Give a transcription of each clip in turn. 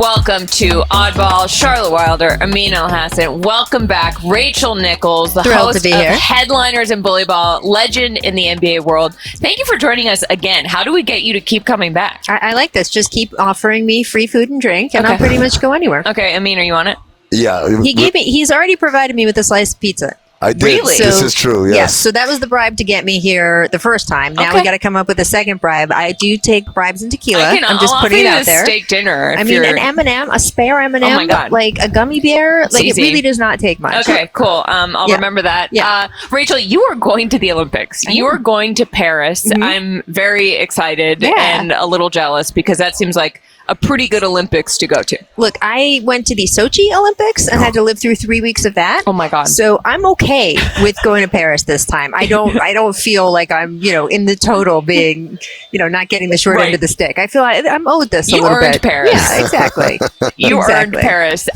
Welcome to Oddball. Charlotte Wilder, Amin Elhassan. Welcome back, Rachel Nichols, the Thrilled host to be of here. Headliners in Bully Ball, legend in the NBA world. Thank you for joining us again. How do we get you to keep coming back? I like this. Just keep offering me free food and drink, and Okay. I'll pretty much go anywhere. Okay, Amin, are you on it? Yeah. He's already provided me with a slice of pizza. I did. Really? This is true, yes. So that was the bribe to get me here the first time. Now Okay. we got to come up with a second bribe. I do take bribes in tequila. I'll I'm just offer putting you it out a there. steak dinner. I if mean, you're... an M&M, a spare M&M, Oh my God. like a gummy bear. Like easy. it really does not take much. Okay, cool. I'll Yeah. remember that. Yeah. Rachel, you are going to the Olympics. You are going to Paris. Mhm. I'm very excited Yeah. and a little jealous because that seems like a pretty good Olympics to go to. Look, I went to the Sochi Olympics and had to live through 3 weeks of that. Oh my God. So I'm okay with going to Paris this time. I don't feel like I'm, in the total being, not getting the short Right. end of the stick. I feel I'm owed this a You little earned bit. Paris. Yeah, exactly. You earned Exactly. Paris.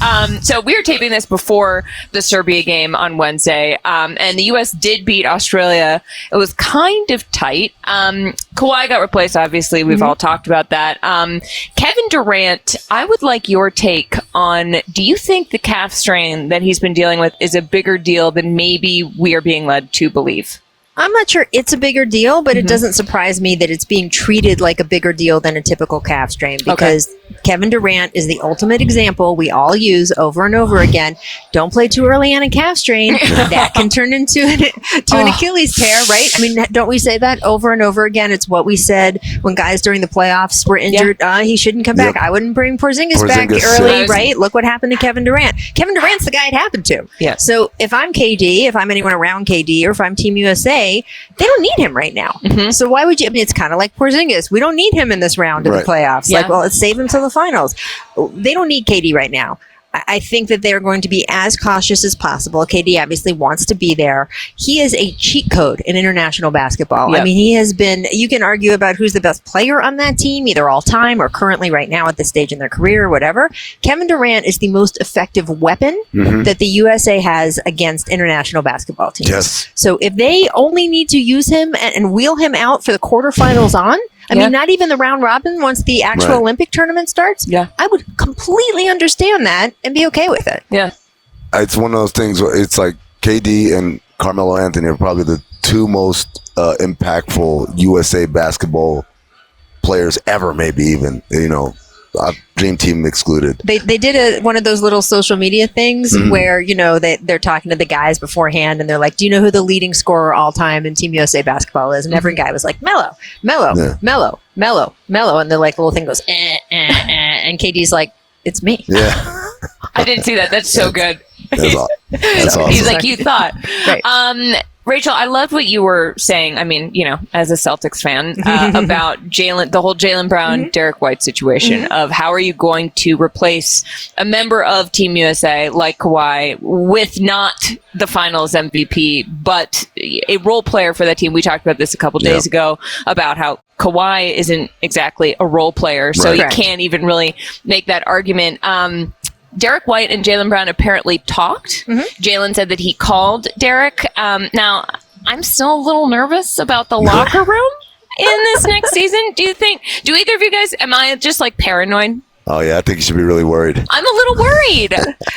So we were taping this before the Serbia game on Wednesday, and the U.S. did beat Australia. It was kind of tight. Kawhi got replaced, obviously. We've all talked about that. Kevin Durant, I would like your take on, do you think the calf strain that he's been dealing with is a bigger deal than maybe we are being led to believe? I'm not sure it's a bigger deal, but it doesn't surprise me that it's being treated like a bigger deal than a typical calf strain because Kevin Durant is the ultimate example we all use over and over again. Don't play too early on a calf strain. That can turn into an Achilles tear, right? I mean, don't we say that over and over again? It's what we said when guys during the playoffs were injured. He shouldn't come back. I wouldn't bring Porzingis back early, yeah. right? Look what happened to Kevin Durant. Kevin Durant's the guy it happened to. Yeah. So if I'm KD, if I'm anyone around KD, or if I'm Team USA, they don't need him right now. So why would you? I mean, it's kind of like Porzingis. We don't need him in this round of the playoffs. Yeah. Like, well, let's save him till the finals. They don't need KD right now. I think that they're going to be as cautious as possible. KD obviously wants to be there. He is a cheat code in international basketball. Yep. I mean, he has been, you can argue about who's the best player on that team, either all time or currently right now at this stage in their career or whatever. Kevin Durant is the most effective weapon that the USA has against international basketball teams. Yes. So if they only need to use him and wheel him out for the quarterfinals on, I mean, not even the round robin once the actual Olympic tournament starts. Yeah. I would completely understand that and be okay with it. Yeah. It's one of those things where it's like KD and Carmelo Anthony are probably the two most impactful USA basketball players ever, maybe even, Dream Team excluded. They did one of those little social media things where, they're talking to the guys beforehand and they're like, do you know who the leading scorer all time in Team USA basketball is? And every guy was like, Melo. And the little thing goes, and KD's like, it's me. Yeah. I didn't see that. That's so good. That's awesome. He's like, you thought. Right. Rachel, I loved what you were saying. I mean, as a Celtics fan, about the whole Jaylen Brown, Derek White situation of how are you going to replace a member of Team USA like Kawhi with not the finals MVP, but a role player for that team. We talked about this a couple days ago about how Kawhi isn't exactly a role player, so you can't even really make that argument. Derek White and Jaylen Brown apparently talked. Jaylen said that he called Derek. Now, I'm still a little nervous about the locker room in this next season. Do either of you guys, am I just like paranoid? Oh, yeah. I think you should be really worried. I'm a little worried.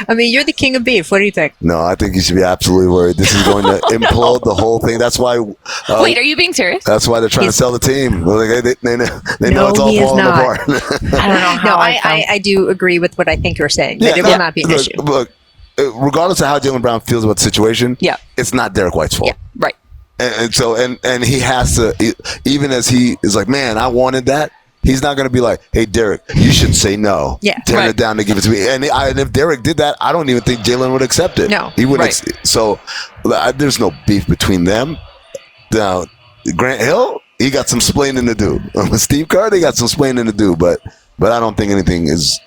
I mean, you're the king of beef. What do you think? No, I think you should be absolutely worried. This is going to implode the whole thing. That's why. Wait, are you being serious? That's why they're trying to sell the team. They know it's all falling apart. I don't know how No, I do agree with what I think you're saying. That it will not be an issue. Look, regardless of how Jaylen Brown feels about the situation, it's not Derek White's fault. Yeah, right. And so he has to, even as he is like, man, I wanted that. He's not going to be like, hey, Derek, you should say no. Yeah. Turn it down to give it to me. And if Derek did that, I don't even think Jaylen would accept it. No. He wouldn't. So there's no beef between them. Now, Grant Hill, he got some splaining to do. Steve Kerr, they got some splaining to do. But I don't think anything is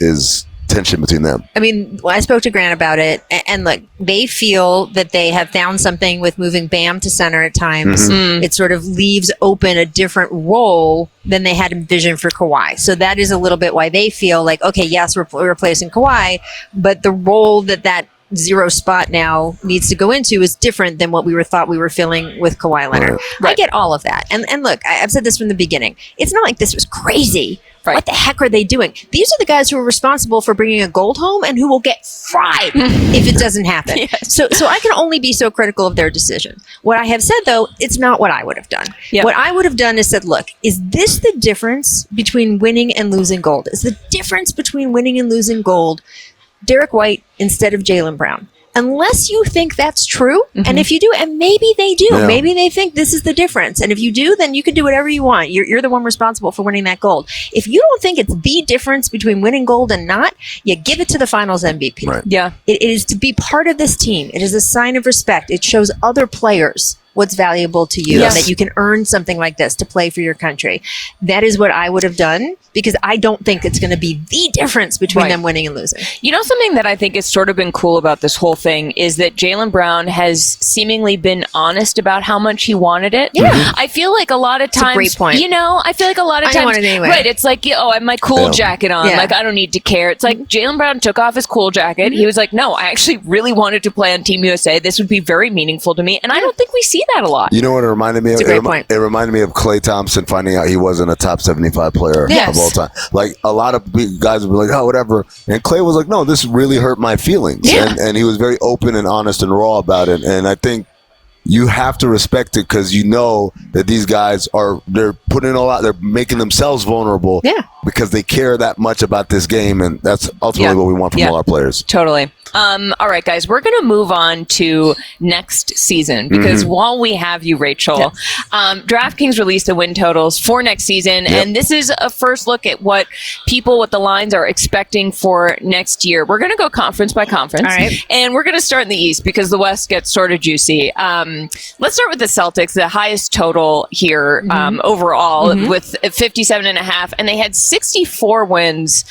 tension between them. I mean, I spoke to Grant about it, and look, they feel that they have found something with moving Bam to center at times. It sort of leaves open a different role than they had envisioned for Kawhi. So that is a little bit why they feel like, okay, yes, we're replacing Kawhi, but the role that zero spot now needs to go into is different than what we thought we were filling with Kawhi Leonard. I get all of that. And look, I've said this from the beginning. It's not like this was crazy Right. What the heck are they doing? These are the guys who are responsible for bringing a gold home and who will get fried if it doesn't happen. Yes. So I can only be so critical of their decision. What I have said, though, it's not what I would have done. Yep. What I would have done is said, look, is this the difference between winning and losing gold? Is the difference between winning and losing gold Derek White instead of Jaylen Brown? Unless you think that's true, and if you do, and maybe they do, maybe they think this is the difference, and if you do, then you can do whatever you want. You're the one responsible for winning that gold. If you don't think it's the difference between winning gold and not, you give it to the Finals MVP. Right. Yeah. It is to be part of this team. It is a sign of respect. It shows other players what's valuable to you Yes. and that you can earn something like this to play for your country. That is what I would have done, because I don't think it's going to be the difference between Right. them winning and losing. You know, something that I think has sort of been cool about this whole thing is that Jaylen Brown has seemingly been honest about how much he wanted it. Yeah. I feel like a lot of times, a great point. you know, I feel like a lot of I times, don't want it anyway. right? It's like, oh, I have my cool Yeah. jacket on. Yeah. Like, I don't need to care. It's like Jaylen Brown took off his cool jacket. He was like, no, I actually really wanted to play on Team USA. This would be very meaningful to me. And I don't think we see that a lot. You know what it reminded me of? It's a great point. It reminded me of Klay Thompson finding out he wasn't a top 75 player Yes. of all time. Like, a lot of guys would be like, oh, whatever. And Klay was like, no, this really hurt my feelings. Yeah. And he was very open and honest and raw about it. And I think you have to respect it, because you know that these guys they're putting in a lot. They're making themselves vulnerable because they care that much about this game. And that's ultimately what we want from all our players. Totally. All right, guys, we're going to move on to next season, because while we have you, Rachel, DraftKings released the win totals for next season. And this is a first look at what the lines are expecting for next year. We're going to go conference by conference. All right. And we're going to start in the East, because the West gets sort of juicy. Let's start with the Celtics, the highest total here overall with 57.5. And they had 64 wins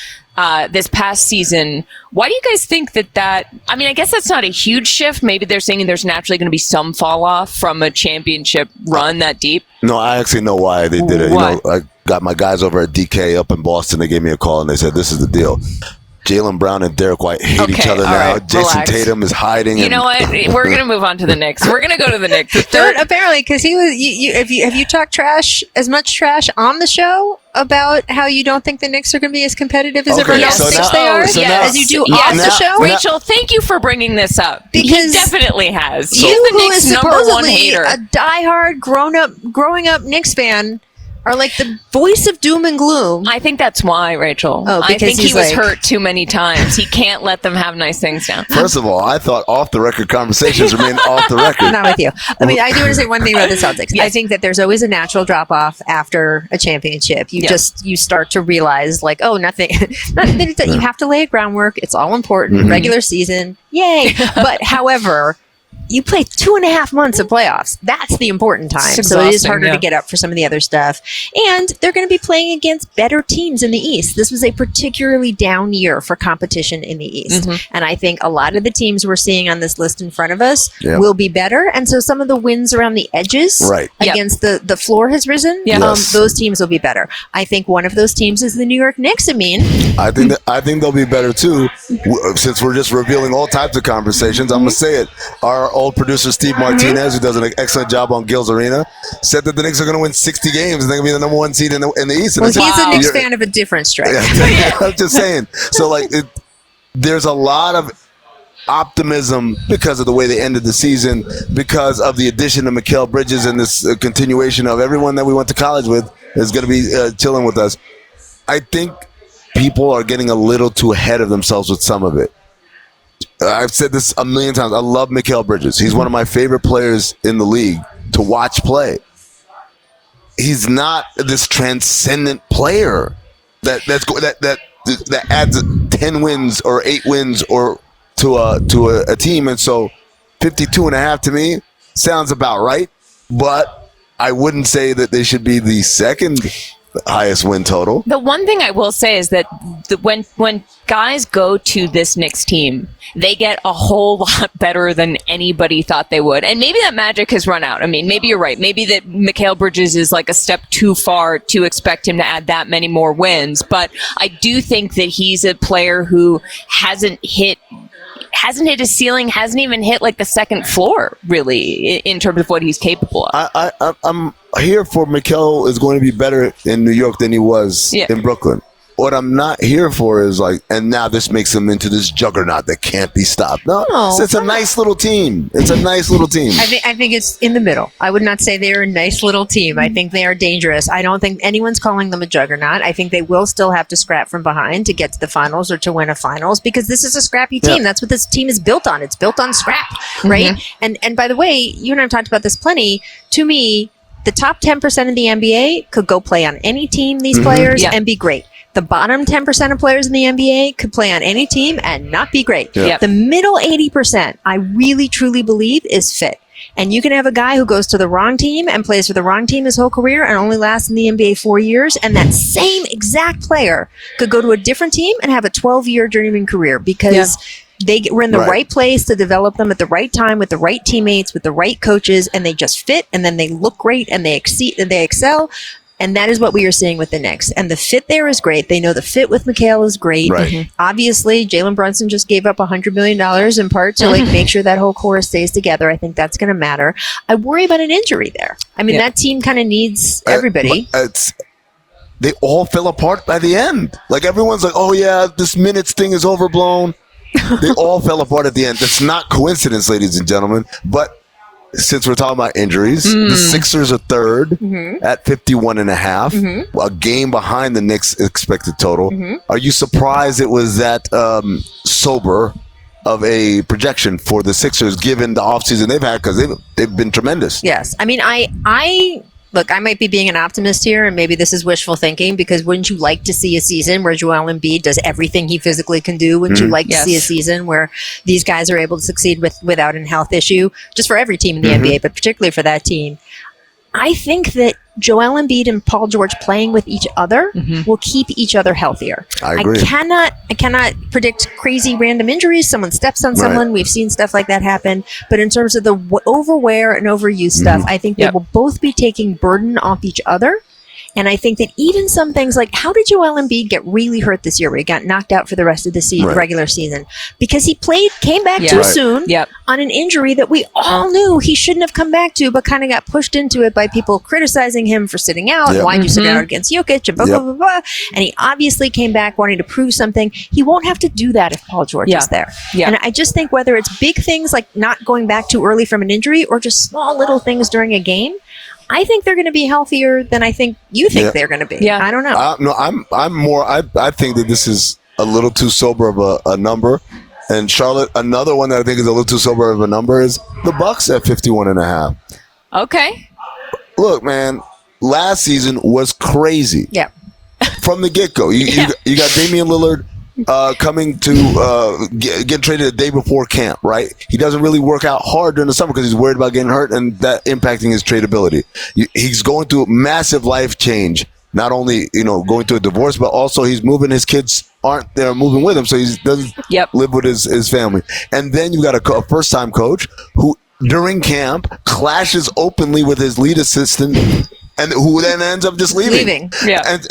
this past season. Why do you guys think that I mean, I guess that's not a huge shift. Maybe they're saying there's naturally going to be some fall off from a championship run that deep. No, I actually know why they did it. Why? You know, I got my guys over at DK up in Boston. They gave me a call and they said, this is the deal. Jaylen Brown and Derek White hate each other all now. right, Jason relax. Tatum is hiding. You know what? We're going to move on to the Knicks. We're going to go to the Knicks. The third, Apparently, because he was. Have you talked as much trash on the show about how you don't think the Knicks are going to be as competitive as everyone else so thinks now- they are, so now- as you do Yes. off the show? Rachel, thank you for bringing this up. Because he definitely has. He's You, the who Knicks' is number one supposedly hater. a diehard growing up Knicks fan, are like the voice of doom and gloom. I think that's why, Rachel. Oh, I because think he he's was like- hurt too many times. He can't let them have nice things down. First of all, I thought off the record conversations remain off the record. Not with you. I mean, I do want to say one thing about the Celtics. Yes. I think that there's always a natural drop off after a championship. You start to realize, like, oh, nothing. You have to lay a groundwork. It's all important. Regular season, yay. But however, you play 2.5 months of playoffs. That's the important time. It's So it is exhausting, harder yeah. to get up for some of the other stuff. And they're going to be playing against better teams in the East. This was a particularly down year for competition in the East. And I think a lot of the teams we're seeing on this list in front of us Yeah. will be better. And so some of the wins around the edges Right. Yep. against the floor has risen. Yeah. Yes. Those teams will be better. I think one of those teams is the New York Knicks, Amin. I think they'll be better too. Since we're just revealing all types of conversations, I'm gonna say it. Our old producer Steve Martinez, who does an excellent job on Gil's Arena, said that the Knicks are going to win 60 games and they're going to be the number one seed in the East. And Well, I said, he's a Knicks "You're-" fan of a different stripe. I'm just saying. So like, there's a lot of optimism because of the way they ended the season, because of the addition of Mikal Bridges and this continuation of everyone that we went to college with is going to be chilling with us. I think people are getting a little too ahead of themselves with some of it. I've said this a million times. I love Mikal Bridges. He's one of my favorite players in the league to watch play. He's not this transcendent player that adds 10 wins or 8 wins or to a team. And so 52.5 to me sounds about right, but I wouldn't say that they should be the second highest win total. The one thing I will say is that when guys go to this Knicks team, they get a whole lot better than anybody thought they would. And maybe that magic has run out. I mean, maybe you're right. Maybe that Mikal Bridges is like a step too far to expect him to add that many more wins. But I do think that he's a player who hasn't hit hasn't hit his ceiling, hasn't even hit like the second floor, really, in terms of what he's capable of. I'm here for Mikal is going to be better in New York than he was in Brooklyn. What I'm not here for is and now this makes him into this juggernaut that can't be stopped. No, it's a nice little team. It's a nice little team. I think it's in the middle. I would not say they're a nice little team. I think they are dangerous. I don't think anyone's calling them a juggernaut. I think they will still have to scrap from behind to get to the finals or to win a finals because this is a scrappy team. That's what this team is built on. It's built on scrap, right? And by the way, you and I have talked about this plenty. To me, the top 10% of the NBA could go play on any team, these players, and be great. The bottom 10% of players in the NBA could play on any team and not be great. The middle 80%, I really, truly believe, is fit. And you can have a guy who goes to the wrong team and plays for the wrong team his whole career and only lasts in the NBA 4 years. And that same exact player could go to a different team and have a 12-year journeyman career because they were in the right place to develop them at the right time with the right teammates, with the right coaches, and they just fit. And then they look great and they exceed and they excel. And that is what we are seeing with the Knicks. And the fit there is great. They know the fit with Mikal is great. Obviously, Jalen Brunson just gave up $100 million in part to make sure that whole core stays together. I think that's going to matter. I worry about an injury there. I mean, that team kind of needs everybody. They all fell apart by the end. Everyone's like, oh, yeah, this minutes thing is overblown. They all fell apart at the end. That's not coincidence, ladies and gentlemen. But since we're talking about injuries, the Sixers are third at 51.5, a game behind the Knicks expected total. Are you surprised it was that sober of a projection for the Sixers given the offseason they've had because they've been tremendous? Yes. I mean, Look, I might be being an optimist here, and maybe this is wishful thinking, because wouldn't you like to see a season where Joel Embiid does everything he physically can do? Wouldn't you like to see a season where these guys are able to succeed without a health issue, just for every team in the NBA, but particularly for that team? I think that Joel Embiid and Paul George playing with each other will keep each other healthier. I agree. I cannot predict crazy random injuries. Someone steps on someone. We've seen stuff like that happen. But in terms of the overwear and overuse stuff, I think they will both be taking burden off each other. And I think that even some things like, how did Joel Embiid get really hurt this year where he got knocked out for the rest of the regular season? Because he came back too soon on an injury that we all knew he shouldn't have come back to, but kind of got pushed into it by people criticizing him for sitting out. Why'd you sit out against Jokic? And blah, blah, blah, blah. And he obviously came back wanting to prove something. He won't have to do that if Paul George is there. And I just think whether it's big things like not going back too early from an injury or just small little things during a game, I think they're going to be healthier than I think you think they're going to be. I don't know. No, I'm more. I think that this is a little too sober of a number. And Charlotte, another one that I think is a little too sober of a number is the Bucks at 51.5. Okay. Look, man, last season was crazy. From the get-go, you got Damian Lillard coming to get traded the day before camp, right? He doesn't really work out hard during the summer because he's worried about getting hurt and that impacting his tradability. He's going through a massive life change. Not only, going through a divorce, but also he's moving. His kids aren't there moving with him, so he doesn't live with his family. And then you got a first-time coach who, during camp, clashes openly with his lead assistant, and who then ends up just leaving.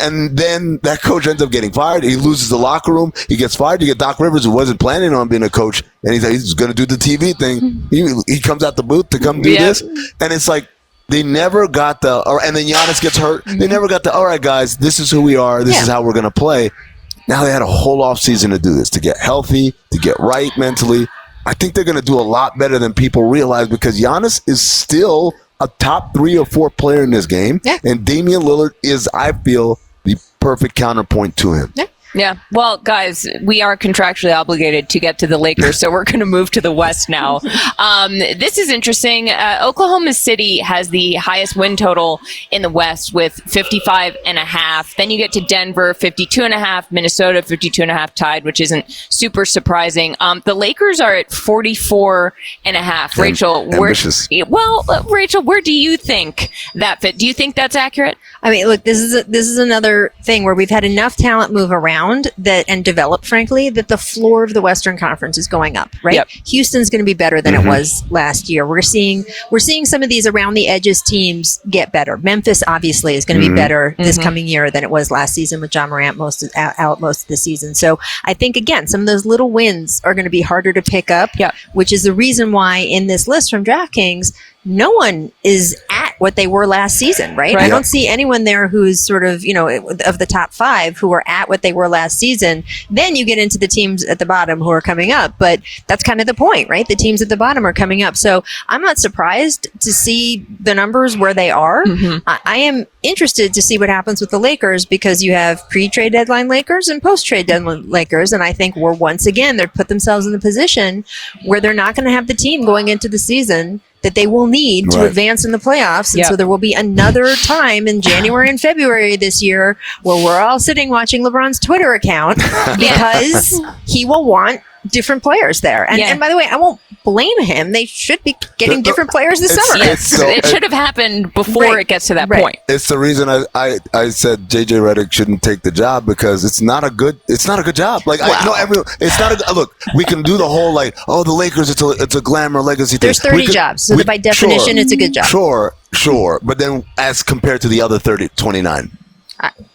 And then that coach ends up getting fired. He loses the locker room. He gets fired. You get Doc Rivers, who wasn't planning on being a coach, and he's going to do the TV thing. He comes out the booth to come do this, and it's like they never got and then Giannis gets hurt. They never got all right, guys, this is who we are. This is how we're going to play. Now they had a whole off season to do this, to get healthy, to get right mentally. I think they're going to do a lot better than people realize because Giannis is still a top 3 or 4 player in this game. And Damian Lillard is, I feel, the perfect counterpoint to him. Yeah. Well, guys, we are contractually obligated to get to the Lakers, so we're going to move to the West now. This is interesting. Oklahoma City has the highest win total in the West with 55.5. Then you get to Denver, 52.5, Minnesota, 52.5 tied, which isn't super surprising. The Lakers are at 44.5. Rachel, Rachel, where do you think that fit? Do you think that's accurate? I mean, look, this is another thing where we've had enough talent move around found that and developed, frankly, that the floor of the Western Conference is going up, right? Yep. Houston's going to be better than it was last year. We're seeing some of these around the edges teams get better. Memphis obviously is going to be better this coming year than it was last season with John Morant out most of the season. So I think, again, some of those little wins are going to be harder to pick up, which is the reason why in this list from DraftKings, no one is at what they were last season, right? I don't see anyone there who's sort of, of the top 5 who are at what they were last season. Then you get into the teams at the bottom who are coming up, but that's kind of the point, right? The teams at the bottom are coming up. So I'm not surprised to see the numbers where they are. I am interested to see what happens with the Lakers because you have pre-trade deadline Lakers and post-trade deadline Lakers. And I think they've put themselves in the position where they're not going to have the team going into the season that they will need to advance in the playoffs. And so there will be another time in January and February this year where we're all sitting watching LeBron's Twitter account because he will want different players there. And by the way, I won't blame him. They should be getting different players this summer. It should have happened before it gets to that point. It's the reason I said JJ Redick shouldn't take the job because it's not a good job. Like it's not a look. We can do the whole the Lakers. It's a glamour legacy thing. There's 30 jobs, so by definition, it's a good job. Sure. But then as compared to the other 29.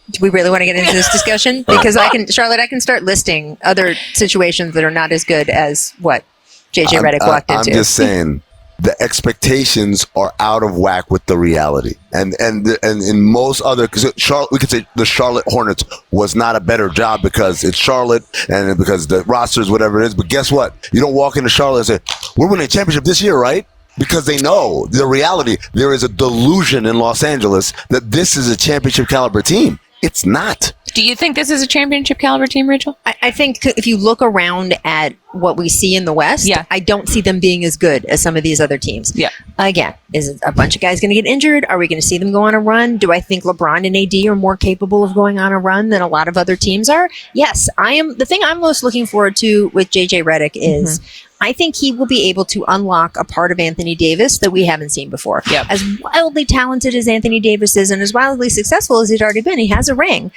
Do we really want to get into this discussion? Because I can start listing other situations that are not as good as what JJ Redick walked into. I'm just saying the expectations are out of whack with the reality, and in most other because we could say the Charlotte Hornets was not a better job because it's Charlotte and because the roster is whatever it is. But guess what? You don't walk into Charlotte and say we're winning a championship this year, right? Because they know the reality. There is a delusion in Los Angeles that this is a championship caliber team. It's not. Do you think this is a championship caliber team, Rachel? I think if you look around at what we see in the West, I don't see them being as good as some of these other teams. Again, is a bunch of guys going to get injured? Are we going to see them go on a run? Do I think LeBron and AD are more capable of going on a run than a lot of other teams are? Yes, I am. The thing I'm most looking forward to with JJ Redick is I think he will be able to unlock a part of Anthony Davis that we haven't seen before. As wildly talented as Anthony Davis is and as wildly successful as he's already been, he has a ring.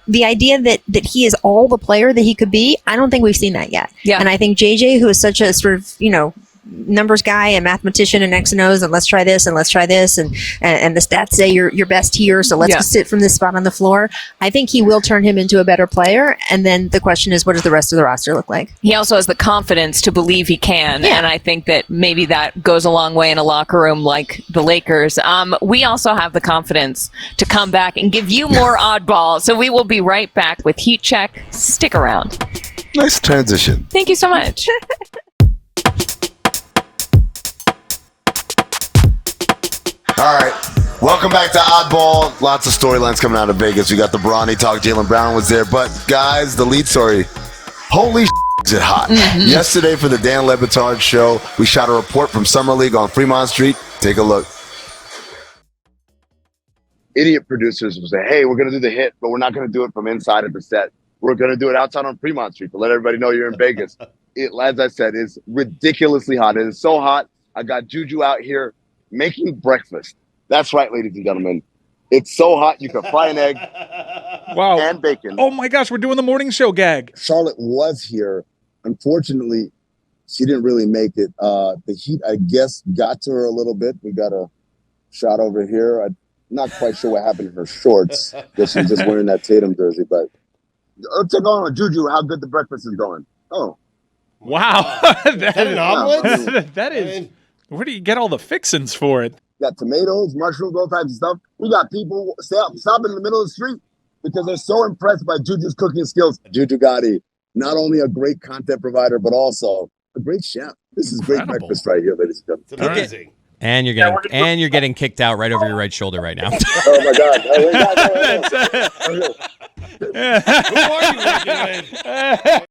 The idea that he is all the player that he could be, I don't think we've seen that yet. And I think JJ, who is such a sort of, numbers guy and mathematician and X and O's and let's try this and let's try this and the stats say you're best here, so let's sit from this spot on the floor. I think he will turn him into a better player, and then the question is, what does the rest of the roster look like? He also has the confidence to believe he can, and I think that maybe that goes a long way in a locker room like the Lakers. We also have the confidence to come back and give you more oddball, so we will be right back with Heat Check. Stick around. Nice transition. Thank you so much. All right. Welcome back to Oddball. Lots of storylines coming out of Vegas. We got the Bronny talk. Jaylen Brown was there. But, guys, the lead story. Holy is it hot. Yesterday for the Dan Le Batard show, we shot a report from Summer League on Fremont Street. Take a look. Idiot producers will say, hey, we're going to do the hit, but we're not going to do it from inside of the set. We're going to do it outside on Fremont Street to let everybody know you're in Vegas. It, as I said, is ridiculously hot. It is so hot. I got Juju out here making breakfast. That's right, ladies and gentlemen. It's so hot you can fry an egg and bacon. Oh, my gosh, we're doing the morning show gag. Charlotte was here. Unfortunately, she didn't really make it. The heat, I guess, got to her a little bit. We got a shot over here. I'm not quite sure what happened to her shorts. Guess she's just wearing that Tatum jersey. But take on Juju how good the breakfast is going. Oh. Wow. That an omelet? That is... Where do you get all the fixins for it? Got tomatoes, mushrooms, all types of stuff. We got people stopping in the middle of the street because they're so impressed by Juju's cooking skills. Juju Gotti, not only a great content provider, but also a great chef. This is great breakfast right here, ladies and gentlemen. It's amazing. And you're getting kicked out right over your right shoulder right now. Oh my God! Who are you working with?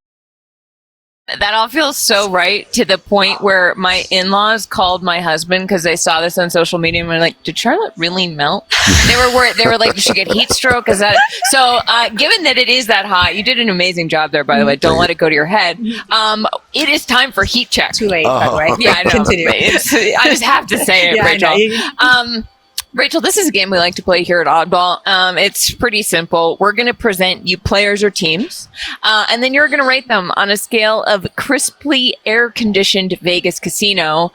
That all feels so right to the point where my in-laws called my husband because they saw this on social media and were like, did Charlotte really melt? They were worried. They were like, did she get heat stroke? Is that so? Given that it is that hot, you did an amazing job there, by the way. Don't let it go to your head. It is time for Heat Check. Too late, by the way. Yeah, I know. Continue. I just have to say it, Rachel. Rachel, this is a game we like to play here at Oddball. It's pretty simple. We're going to present you players or teams, and then you're going to rate them on a scale of crisply air-conditioned Vegas casino,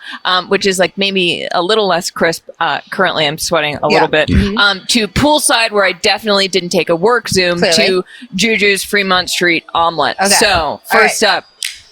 which is like maybe a little less crisp. Currently, I'm sweating a little bit. To poolside, where I definitely didn't take a work Zoom, to Juju's Fremont Street omelet. Okay. So, first up,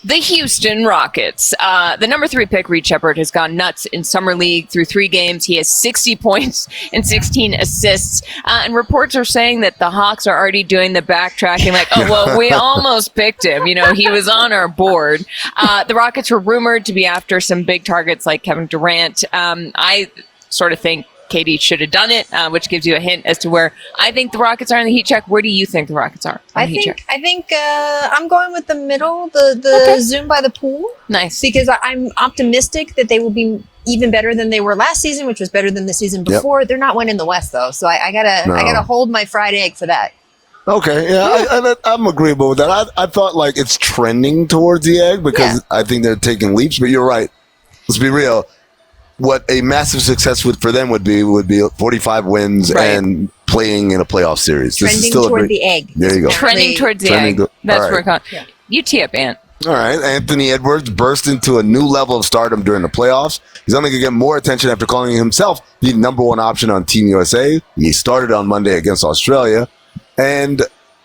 the Houston Rockets. The number 3 pick, Reed Shepherd, has gone nuts in Summer League through 3 games. He has 60 points and 16 assists. And reports are saying that the Hawks are already doing the backtracking, like, oh, well, we almost picked him. You know, he was on our board. The Rockets were rumored to be after some big targets like Kevin Durant. I sort of think KD should have done it, which gives you a hint as to where I think the Rockets are in the heat check. Where do you think the Rockets are on the heat check? I think I'm going with the middle, the Zoom by the pool. Nice. Because I'm optimistic that they will be even better than they were last season, which was better than the season before. They're not winning the West though, so I gotta hold my fried egg for that. Okay, yeah, I'm agreeable with that. I thought like it's trending towards the egg because I think they're taking leaps. But you're right. Let's be real. What a massive success for them would be 45 wins and playing in a playoff series. Trending this is still toward the egg. There you go. Trending towards the egg. That's what we're calling. Yeah. You tee up, Ant. All right. Anthony Edwards burst into a new level of stardom during the playoffs. He's only going to get more attention after calling himself the number 1 option on Team USA. He started on Monday against Australia. And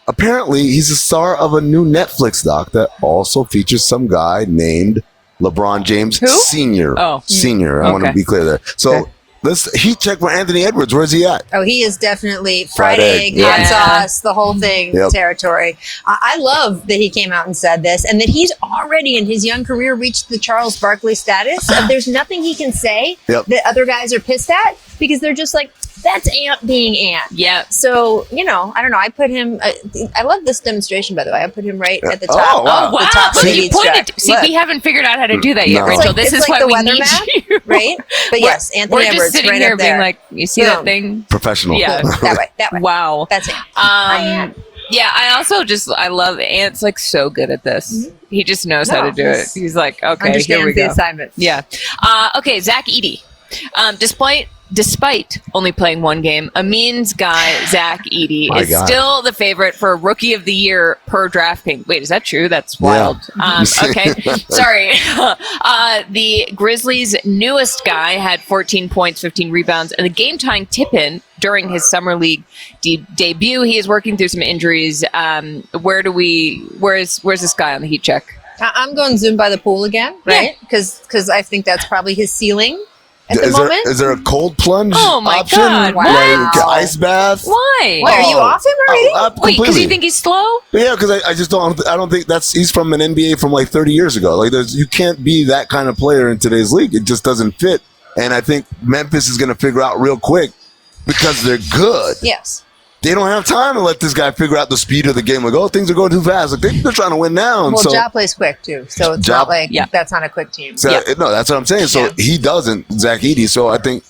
apparently he's the star of a new Netflix doc that also features some guy named LeBron James Senior. Senior. I want to be clear there. So let's heat check for Anthony Edwards. Where's he at? Oh, he is definitely fried egg, hot sauce, the whole thing territory. I love that he came out and said this, and that he's already in his young career reached the Charles Barkley status of there's nothing he can say that other guys are pissed at because they're just like, that's Ant being Ant. Yeah. So, you know, I don't know. I put him, I love this demonstration, by the way. I put him right at the top. Oh, wow. The top Look, you pointed. See, we haven't figured out how to do that yet, Rachel. Like, this is like why the we need map, you. Right? But yes, Anthony We're Edwards just sitting right here up there. being like, you see that thing? Professional. Yeah. that way. Wow. That's it. Yeah, I also I love Ant's like so good at this. He just knows how to do it. He's like, okay, here we go. The assignment. Yeah. Okay, Zach Edey. Despite only playing 1 game, Amin's guy, Zach Edey, is still the favorite for Rookie of the Year per DraftKings. Wait, is that true? That's wild. Okay, sorry. The Grizzlies' newest guy had 14 points, 15 rebounds, and the game-tying tip-in during his Summer League debut. He is working through some injuries. Where's this guy on the heat check? I'm going Zoom by the pool again, right? Because I think that's probably his ceiling. At the moment? Is there a cold plunge option? God. Wow. Like ice bath? Why? Wait, are you off him already? Wait, because you think he's slow? Yeah, because I just don't. I don't think he's from an NBA from like 30 years ago. Like, you can't be that kind of player in today's league. It just doesn't fit. And I think Memphis is going to figure out real quick because they're good. Yes. They don't have time to let this guy figure out the speed of the game. Like, things are going too fast. Like, they're trying to win now. Well, Ja plays quick too, so it's not like that's not a quick team. So, no, that's what I'm saying. So he doesn't, Zach Edey. So I think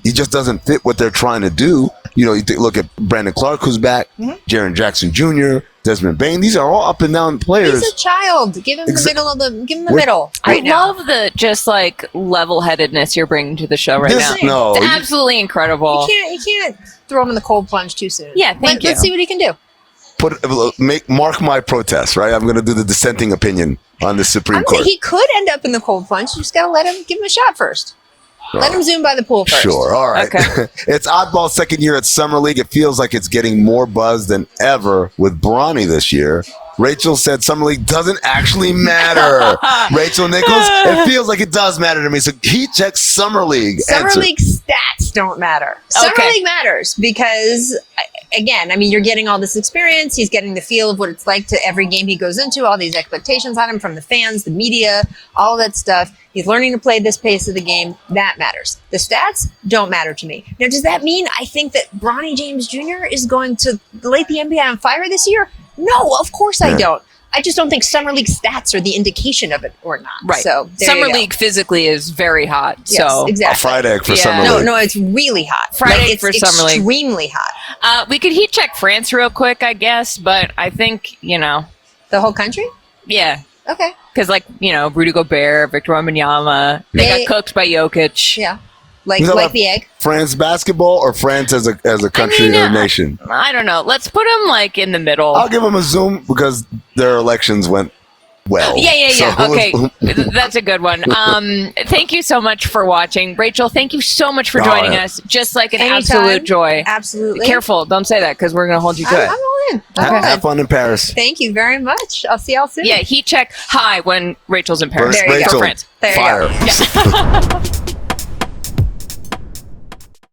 he just doesn't fit what they're trying to do. You know, look at Brandon Clark, who's back, Jaren Jackson Jr., Desmond Bain. These are all up and down players. He's a child. Give him the middle of the. Give him the middle. I love the just like level-headedness you're bringing to the show right now. No, it's absolutely incredible. You can't throw him in the cold plunge too soon. Yeah, thank you. Let's see what he can do. Mark my protest, right? I'm going to do the dissenting opinion on the Supreme Court. He could end up in the cold plunge. You just got to give him a shot first. Let him zoom by the pool first. Sure. All right. Okay. It's Oddball's second year at Summer League. It feels like it's getting more buzz than ever with Bronny this year. Rachel said Summer League doesn't actually matter. Rachel Nichols, it feels like it does matter to me. So heat check Summer League. Summer League stats don't matter. Summer League matters because, again, I mean, you're getting all this experience. He's getting the feel of what it's like to every game he goes into, all these expectations on him from the fans, the media, all that stuff. He's learning to play this pace of the game. That matters. The stats don't matter to me. Now, does that mean I think that Bronny James Jr. is going to light the NBA on fire this year? No, of course I don't. I just don't think Summer League stats are the indication of it or not. Right. So Summer League physically is very hot. Yes, so exactly. A fried egg for Summer League. No, it's really hot. Fried egg for Summer League. Extremely hot. We could heat check France real quick, I guess, but I think, The whole country? Yeah. Okay. Because, Rudy Gobert, Victor Wembanyama, they got cooked by Jokic. Yeah. Like You talking about the egg. France basketball or France as a country or nation? I don't know. Let's put them like in the middle. I'll give them a zoom because their elections went well. Yeah. So- Okay, that's a good one. Thank you so much for watching, Rachel. Thank you so much for joining us. Just like an Anytime. absolute joy. Absolutely. Careful, don't say that because we're gonna hold you to I'm it. all in. Have fun in Paris. Thank you very much. I'll see y'all soon. Yeah, heat check high when Rachel's in Paris. There you go. For Rachel, France. There you fire. go. Yeah.